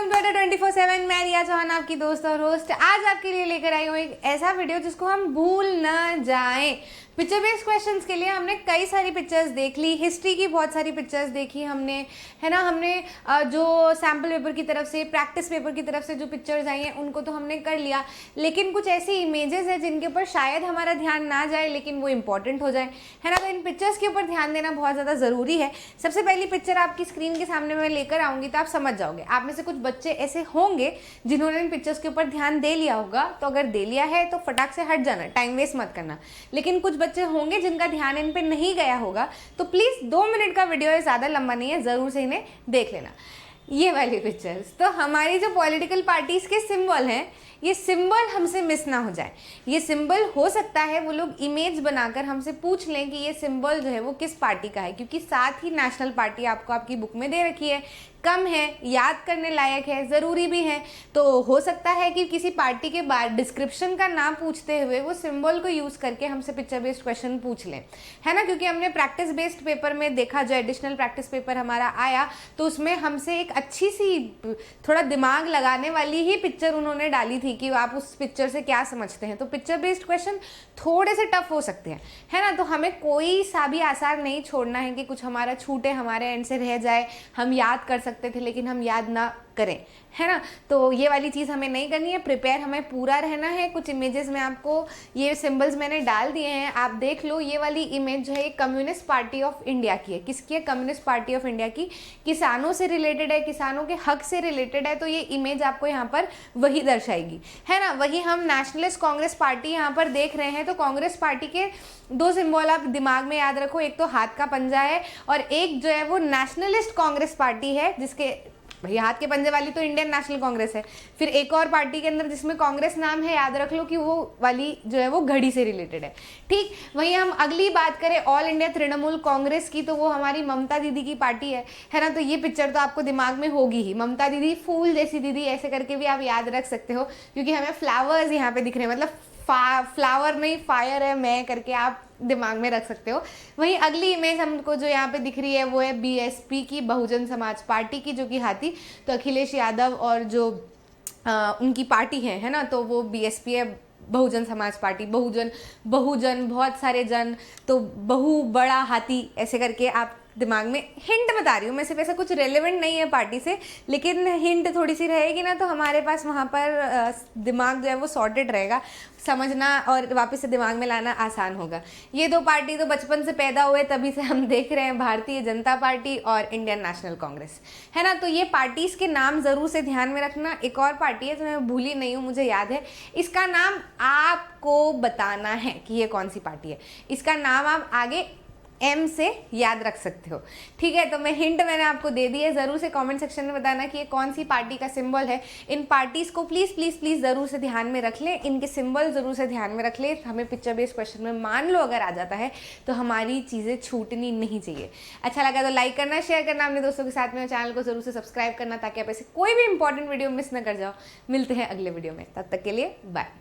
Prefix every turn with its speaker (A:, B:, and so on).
A: Welcome to 24/7। मैं रिया चौहान, आपकी दोस्त और होस्ट। आज आपके लिए लेकर आई हूँ एक ऐसा वीडियो जिसको हम भूल न जाएं। पिक्चर बेस्ड क्वेश्चंस के लिए हमने कई सारी पिक्चर्स देख ली, हिस्ट्री की बहुत सारी पिक्चर्स देखी हमने, है ना। हमने जो सैम्पल पेपर की तरफ से, प्रैक्टिस पेपर की तरफ से जो पिक्चर्स आई हैं उनको तो हमने कर लिया, लेकिन कुछ ऐसी इमेजेस हैं जिनके ऊपर शायद हमारा ध्यान ना जाए लेकिन वो इंपॉर्टेंट हो जाए, है ना। तो इन पिक्चर्स के ऊपर ध्यान देना बहुत ज़्यादा ज़रूरी है। सबसे पहली पिक्चर आपकी स्क्रीन के सामने मैं लेकर आऊँगी तो आप समझ जाओगे। आप में से कुछ बच्चे ऐसे होंगे जिन्होंने इन पिक्चर्स के ऊपर ध्यान दे लिया होगा, तो अगर दे लिया है तो फटाक से हट जाना, टाइम वेस्ट मत करना। लेकिन कुछ बच्चे होंगे जिनका ध्यान इन पे नहीं गया होगा, तो प्लीज़ 2 मिनट का वीडियो है, ज़्यादा लंबा नहीं है, ज़रूर से इन्हें देख लेना। ये वाली पिक्चर्स तो हमारी जो पॉलिटिकल पार्टीज के सिंबल हैं, ये सिंबल हमसे मिस ना हो जाए। ये सिंबल हो सकता है वो लोग इमेज बनाकर हमसे पूछ लें कि ये सिंबल जो है वो किस पार्टी का है, क्योंकि साथ ही नेशनल पार्टी आपको आपकी बुक में दे रखी है, कम है, याद करने लायक है, ज़रूरी भी है। तो हो सकता है कि किसी पार्टी के बाद डिस्क्रिप्शन का नाम पूछते हुए वो सिंबल को यूज़ करके हमसे पिक्चर बेस्ड क्वेश्चन पूछ लें, है ना। क्योंकि हमने प्रैक्टिस बेस्ड पेपर में देखा, जो एडिशनल प्रैक्टिस पेपर हमारा आया, तो उसमें हमसे एक अच्छी सी थोड़ा दिमाग लगाने वाली ही पिक्चर उन्होंने डाली थी कि आप उस पिक्चर से क्या समझते हैं। तो पिक्चर बेस्ड क्वेश्चन थोड़े से टफ हो सकते हैं, है ना। तो हमें कोई सा भी आसार नहीं छोड़ना है कि कुछ हमारा छूटे, हमारे एंड से रह जाए। हम याद कर सकते थे लेकिन हम याद ना करें, है ना। तो ये वाली चीज़ हमें नहीं करनी है। प्रिपेयर हमें पूरा रहना है। कुछ इमेजेस में आपको ये सिंबल्स मैंने डाल दिए हैं, आप देख लो। ये वाली इमेज जो है कम्युनिस्ट पार्टी ऑफ इंडिया की है। किसकी है? कम्युनिस्ट पार्टी ऑफ इंडिया की। किसानों से रिलेटेड है, किसानों के हक से रिलेटेड है, तो ये इमेज आपको यहाँ पर वही दर्शाएगी, है ना। वही हम नेशनलिस्ट कांग्रेस पार्टी यहाँ पर देख रहे हैं। तो कांग्रेस पार्टी के 2 सिंबल आप दिमाग में याद रखो, एक तो हाथ का पंजा है और एक जो है वो नेशनलिस्ट कांग्रेस पार्टी है, जिसके भैया हाथ के पंजे वाली तो इंडियन नेशनल कांग्रेस है। फिर एक और पार्टी के अंदर जिसमें कांग्रेस नाम है, याद रख लो कि वो वाली जो है वो घड़ी से रिलेटेड है, ठीक। वहीं हम अगली बात करें ऑल इंडिया तृणमूल कांग्रेस की, तो वो हमारी ममता दीदी की पार्टी है ना। तो ये पिक्चर तो आपको दिमाग में होगी ही, ममता दीदी, फूल जैसी दीदी, ऐसे करके भी आप याद रख सकते हो, क्योंकि हमें फ्लावर्स यहाँ पे दिख रहे हैं, मतलब फ्लावर नहीं फायर है मैं करके आप दिमाग में रख सकते हो। वहीं अगली इमेज हमको जो यहाँ पे दिख रही है वो है बीएसपी की, बहुजन समाज पार्टी की, जो कि हाथी तो अखिलेश यादव और जो उनकी पार्टी है ना, तो वो बीएसपी है, बहुजन समाज पार्टी। बहुजन बहुत सारे जन, तो बहु बड़ा हाथी, ऐसे करके आप दिमाग में, हिंट बता रही हूँ मैं, सिर्फ ऐसा कुछ रेलेवेंट नहीं है पार्टी से, लेकिन हिंट थोड़ी सी रहेगी ना, तो हमारे पास वहाँ पर दिमाग जो है वो सॉर्टेड रहेगा, समझना और वापस से दिमाग में लाना आसान होगा। ये 2 पार्टी तो बचपन से पैदा हुए तभी से हम देख रहे हैं, भारतीय जनता पार्टी और इंडियन नेशनल कांग्रेस, है ना। तो ये पार्टीज़ के नाम ज़रूर से ध्यान में रखना। एक और पार्टी है जो मैं भूली नहीं हूँ, मुझे याद है, इसका नाम आपको बताना है कि ये कौन सी पार्टी है। इसका नाम आप आगे M से याद रख सकते हो, ठीक है। तो मैं हिंट मैंने आपको दे दी है, ज़रूर से कमेंट सेक्शन में बताना कि ये कौन सी पार्टी का सिंबल है। इन पार्टीज़ को प्लीज़ प्लीज़ प्लीज़ ज़रूर से ध्यान में रख लें, इनके सिंबल ज़रूर से ध्यान में रख लें। हमें पिक्चर बेस्ड क्वेश्चन में मान लो अगर आ जाता है तो हमारी चीज़ें छूटनी नहीं चाहिए। अच्छा लगा तो लाइक करना, शेयर करना अपने दोस्तों के साथ में, चैनल को ज़रूर से सब्सक्राइब करना ताकि आप ऐसे कोई भी इंपॉर्टेंट वीडियो मिस ना कर जाओ। मिलते हैं अगले वीडियो में, तब तक के लिए बाय।